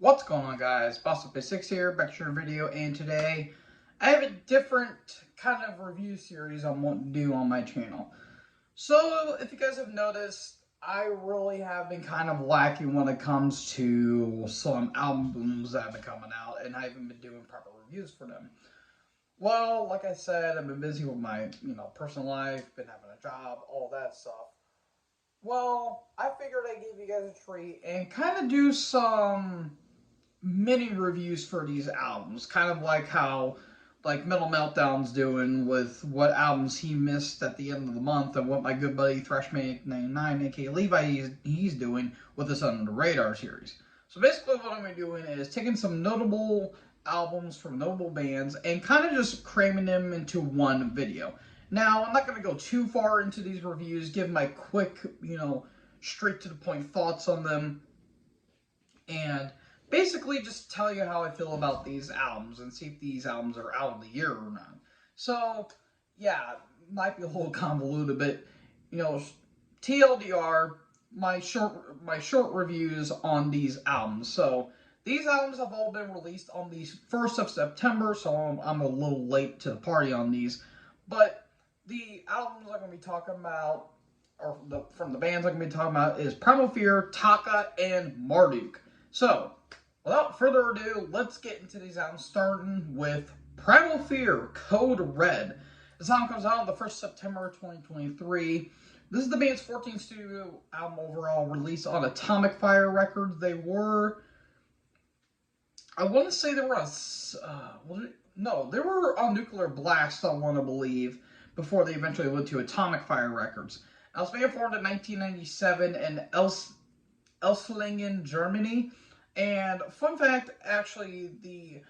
What's going on, guys? BossUp6 here, back to your video, and today I have a different kind of review series I want to do on my channel. So, if you guys have noticed, I really have been kind of lacking when it comes to some albums that have been coming out, and I haven't been doing proper reviews for them. Well, like I said, I've been busy with my, personal life, been having a job, all that stuff. Well, I figured I'd give you guys a treat and kind of do some mini reviews for these albums, kind of like how Metal Meltdown's doing with what albums he missed at the end of the month, and what my good buddy Thrashmaniac99, aka Levi, he's doing with this Under the Radar series. So basically, what I'm going to be doing is taking some notable albums from notable bands and kind of just cramming them into one video. Now, I'm not going to go too far into these reviews, give my quick, straight to the point thoughts on them, and basically just tell you how I feel about these albums and see if these albums are out of the year or not. So, yeah, might be a little convoluted, but, TLDR, my short reviews on these albums. So, these albums have all been released on the 1st of September, so I'm a little late to the party on these. But the albums I'm going to be talking about, or from the bands I'm going to be talking about, is Primal Fear, Taka, and Marduk. So, without further ado, let's get into these albums, starting with Primal Fear, Code Red. This album comes out on the 1st of September 2023. This is the band's 14th studio album overall, released on Atomic Fire Records. They were, I want to say they were on, they were on Nuclear Blast, I want to believe, before they eventually went to Atomic Fire Records. Now, this band formed in 1997 in Elslingen, Germany. And fun fact, actually, the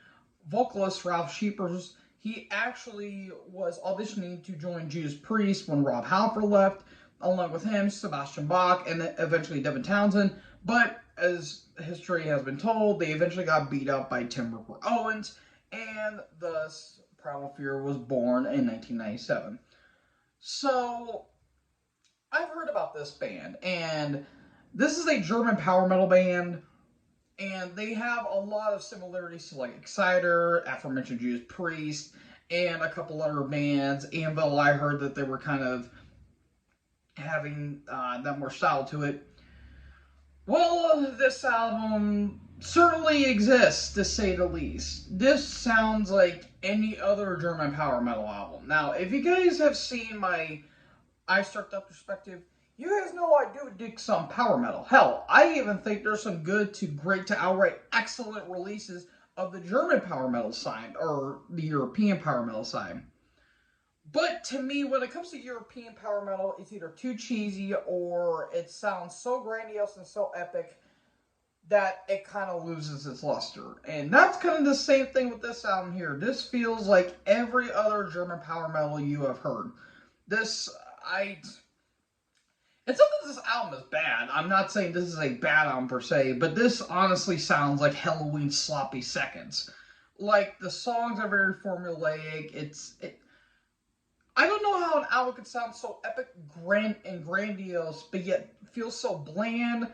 vocalist Ralf Scheepers, he actually was auditioning to join Judas Priest when Rob Halford left, along with him, Sebastian Bach, and eventually Devin Townsend. But as history has been told, they eventually got beat up by Tim Ripper Owens, and thus Primal Fear was born in 1997. So, I've heard about this band, and this is a German power metal band. And they have a lot of similarities to like Exciter, aforementioned Judas Priest, and a couple other bands. Anvil, I heard that they were kind of having that more style to it. Well, this album certainly exists, to say the least. This sounds like any other German power metal album. Now, if you guys have seen my I Start Up perspective, you guys know I do dig some power metal. Hell, I even think there's some good to great to outright excellent releases of the German power metal side, or the European power metal side. But to me, when it comes to European power metal, it's either too cheesy or it sounds so grandiose and so epic that it kind of loses its luster. And that's kind of the same thing with this album here. This feels like every other German power metal you have heard. It's not that this album is bad. I'm not saying this is a bad album per se, but this honestly sounds like Helloween sloppy seconds. Like, the songs are very formulaic. I don't know how an album could sound so epic, grand, and grandiose, but yet feel so bland,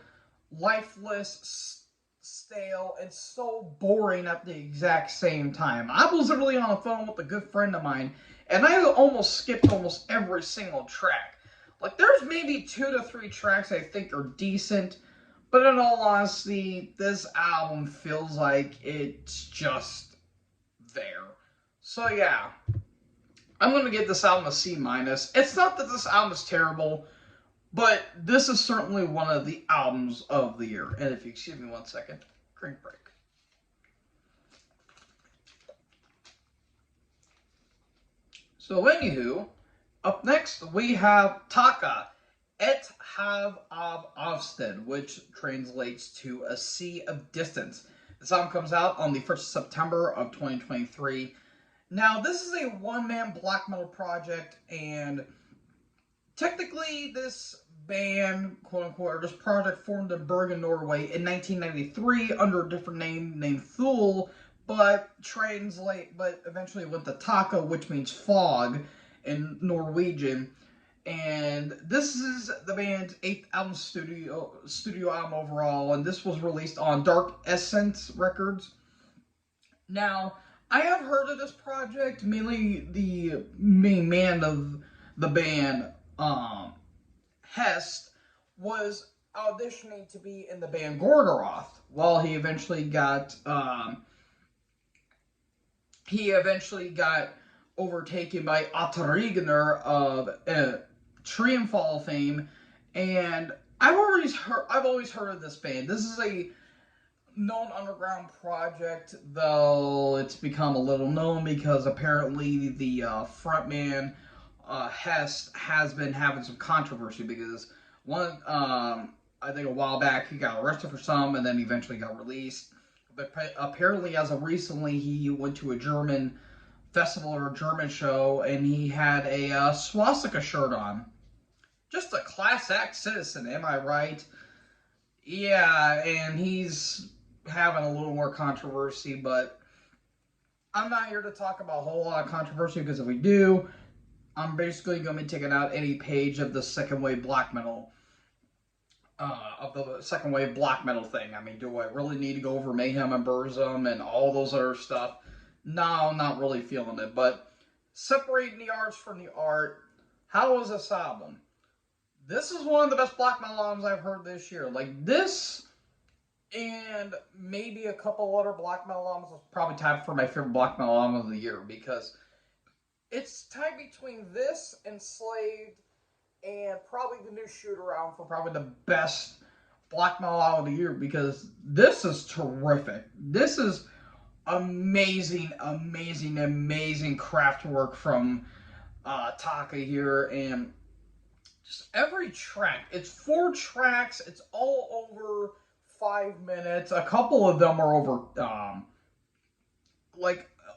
lifeless, stale, and so boring at the exact same time. I was literally on the phone with a good friend of mine, and I almost skipped almost every single track. Like, there's maybe 2 to 3 tracks I think are decent, but in all honesty, this album feels like it's just there. So yeah, I'm going to give this album a C-. It's not that this album is terrible, but this is certainly one of the albums of the year. And if you excuse me 1 second, drink break. So anywho, up next, we have Taka, Et Hav av Avsted, which translates to A Sea of Distance. This album comes out on the 1st of September of 2023. Now, this is a one-man black metal project, and technically this band, quote-unquote, or this project formed in Bergen, Norway in 1993 under a different name named Thule, but eventually went to Taka, which means fog in Norwegian, and this is the band's 8th album studio album overall, and this was released on Dark Essence Records. Now, I have heard of this project. Mainly the main man of the band, Hest, was auditioning to be in the band Gorgoroth. Well, he eventually got overtaken by Otto of Triumphal fame, and I've always heard of this band. This is a known underground project, though it's become a little known because apparently the frontman Hest has been having some controversy because I think a while back he got arrested for some and then eventually got released. But apparently, as of recently, he went to a German festival or a German show and he had a swastika shirt on. Just a class act citizen, am I right? Yeah, and he's having a little more controversy, but I'm not here to talk about a whole lot of controversy because if we do, I'm basically going to be taking out any page of the second wave black metal, thing. I mean, do I really need to go over Mayhem and Burzum and all those other stuff? No, I'm not really feeling it, but separating the arts from the art, how was this album? This is one of the best black metal albums I've heard this year. Like, this and maybe a couple other black metal albums was probably tied for my favorite black metal album of the year because it's tied between this and Slaved and probably the new Shooter album for probably the best black metal album of the year because this is terrific. This is amazing craft work from Taka here, and just every track. It's 4 tracks. It's all over 5 minutes. A couple of them are over,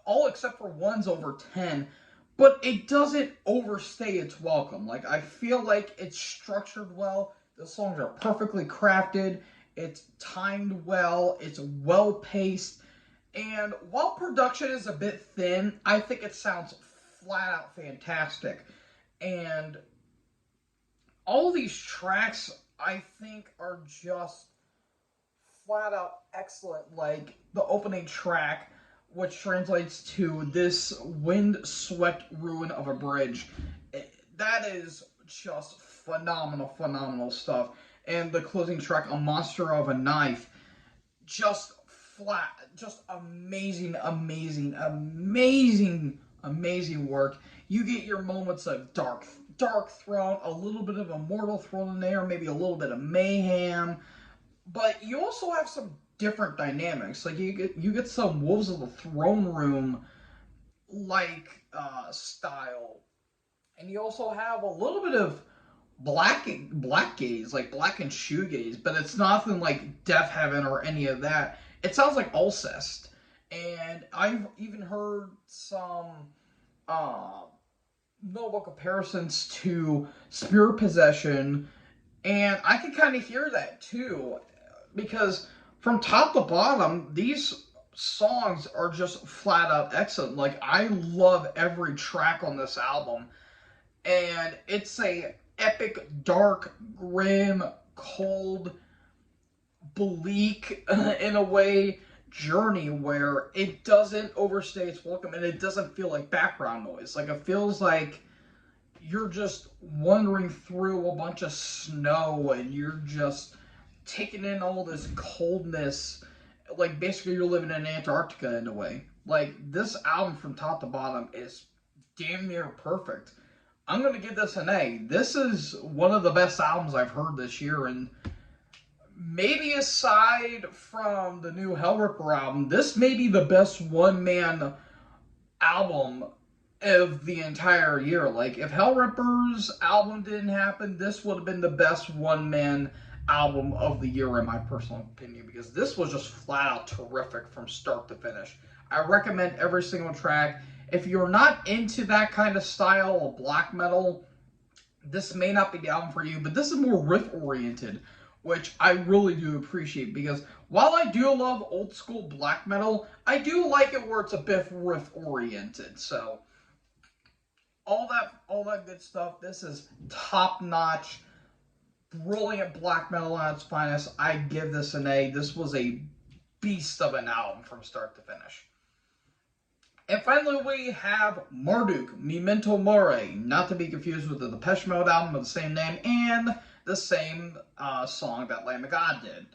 all except for one's over 10. But it doesn't overstay its welcome. Like, I feel like it's structured well. The songs are perfectly crafted. It's timed well. It's well paced. And while production is a bit thin, I think it sounds flat out fantastic. And all these tracks, I think, are just flat out excellent. Like the opening track, which translates to "This wind-swept ruin of a bridge." That is just phenomenal stuff. And the closing track, "A Monster of a Knife," just flat, just amazing work. You get your moments of Dark Throne, a little bit of Immortal Throne in there, maybe a little bit of Mayhem, but you also have some different dynamics. Like you get some Wolves of the Throne Room style, and you also have a little bit of black gaze, like black and shoegaze, but it's nothing like Death Heaven or any of that. It sounds like Alcest, and I've even heard some notable comparisons to Spirit Possession, and I can kind of hear that too, because from top to bottom, these songs are just flat out excellent. Like, I love every track on this album, and it's a epic, dark, grim, cold, bleak, in a way, journey where it doesn't overstay its welcome and it doesn't feel like background noise. Like, it feels like you're just wandering through a bunch of snow and you're just taking in all this coldness. Like, basically you're living in Antarctica in a way. Like, this album from top to bottom is damn near perfect. I'm going to give this an A. This is one of the best albums I've heard this year, and maybe aside from the new Hellripper album, this may be the best one-man album of the entire year. Like, if Hellripper's album didn't happen, this would have been the best one-man album of the year in my personal opinion, because this was just flat out terrific from start to finish. I recommend every single track. If you're not into that kind of style of black metal, this may not be the album for you, but this is more riff-oriented, which I really do appreciate, because while I do love old school black metal, I do like it where it's a bit riff-oriented. So, all that good stuff. This is top-notch, brilliant black metal at its finest. I give this an A. This was a beast of an album from start to finish. And finally, we have Marduk, Memento Mori, not to be confused with the Depeche Mode album of the same name and the same song that Lamb of God did.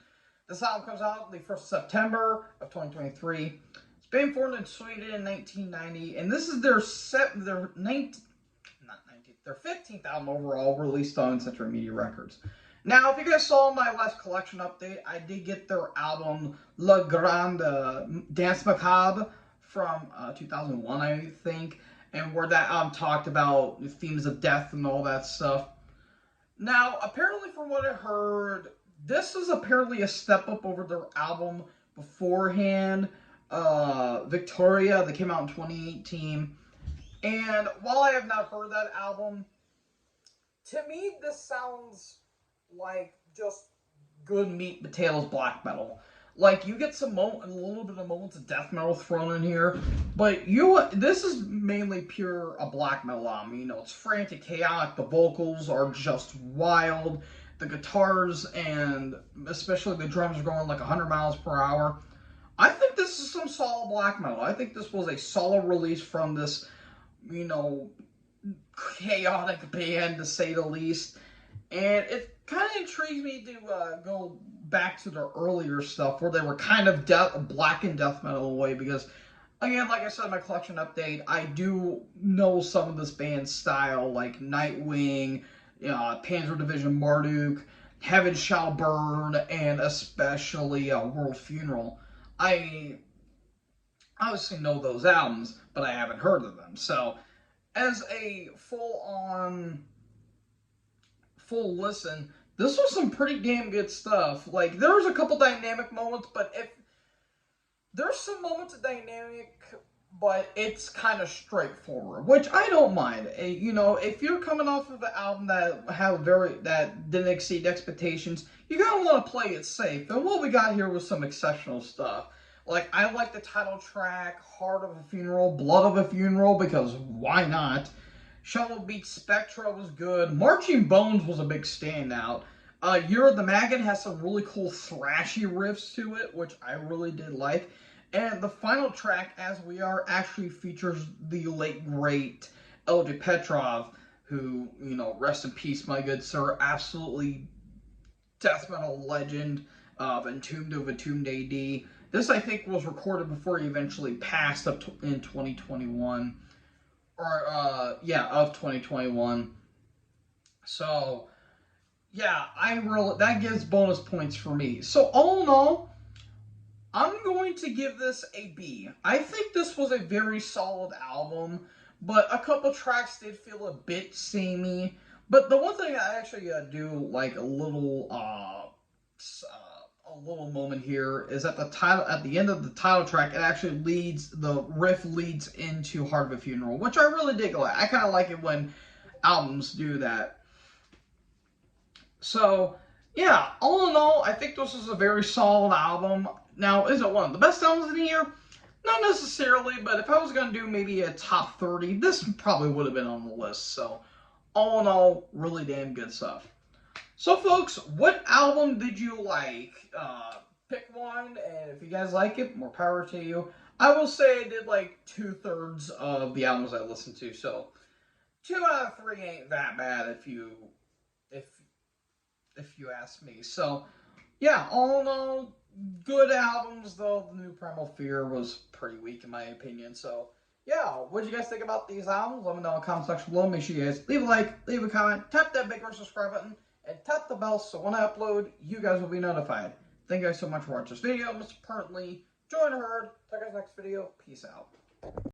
This album comes out the 1st of September of 2023. It's been formed in Sweden in 1990, and this is their 15th album overall, released on Century Media Records. Now, if you guys saw my last collection update, I did get their album Le Grand Dance Macabre from 2001, I think, and where that album talked about the themes of death and all that stuff. Now, apparently from what I heard, this is apparently a step up over their album beforehand, Victoria, that came out in 2018. And while I have not heard that album, to me this sounds like just good meat and potatoes black metal. Like, you get a little bit of moments of death metal thrown in here, but this is mainly pure a black metal album. You know, it's frantic, chaotic, the vocals are just wild, the guitars and especially the drums are going like 100 miles per hour. I think this is some solid black metal. I think this was a solid release from this, you know, chaotic band, to say the least. And it kind of intrigues me to go back to their earlier stuff where they were kind of black and death metal away, because, again, like I said in my collection update, I do know some of this band's style, like Nightwing, Panzer Division Marduk, Heaven Shall Burn, and especially World Funeral. I obviously know those albums, but I haven't heard of them. So, as a full listen, this was some pretty damn good stuff. Like, there was a couple dynamic moments, but there's some moments of dynamic, but it's kind of straightforward, which I don't mind. You know, if you're coming off of an album that didn't exceed expectations, you gotta want to play it safe. And what we got here was some exceptional stuff. Like, I like the title track, Heart of a Funeral, Blood of a Funeral, because why not? Shovel Beat Spectra was good. Marching Bones was a big standout. Year of the Maggot has some really cool thrashy riffs to it, which I really did like. And the final track, As We Are, actually features the late, great L.J. Petrov, who, you know, rest in peace, my good sir, absolutely death metal legend of Entombed of Entombed AD. This, I think, was recorded before he eventually passed up in 2021. Of 2021. So, yeah, that gives bonus points for me. So, all in all, I'm going to give this a B. I think this was a very solid album, but a couple tracks did feel a bit samey. But the one thing I actually do like a little moment here is at the end of the title track, the riff leads into Heart of a Funeral, which I really dig. I kind of like it when albums do that. So, yeah, all in all, I think this is a very solid album. Now, is it one of the best albums of the year? Not necessarily, but if I was going to do maybe a top 30, this probably would have been on the list. So, all in all, really damn good stuff. So, folks, what album did you like? Pick one, and if you guys like it, more power to you. I will say I did like 2/3 of the albums I listened to, so 2 out of 3 ain't that bad if you ask me. So, yeah, all in all, good albums, though the new Primal Fear was pretty weak in my opinion. So, yeah, what did you guys think about these albums? Let me know in the comment section below. Make sure you guys leave a like, leave a comment, tap that big red subscribe button, and tap the bell so when I upload, you guys will be notified. Thank you guys so much for watching this video. Most importantly, join the herd. Talk guys next video. Peace out.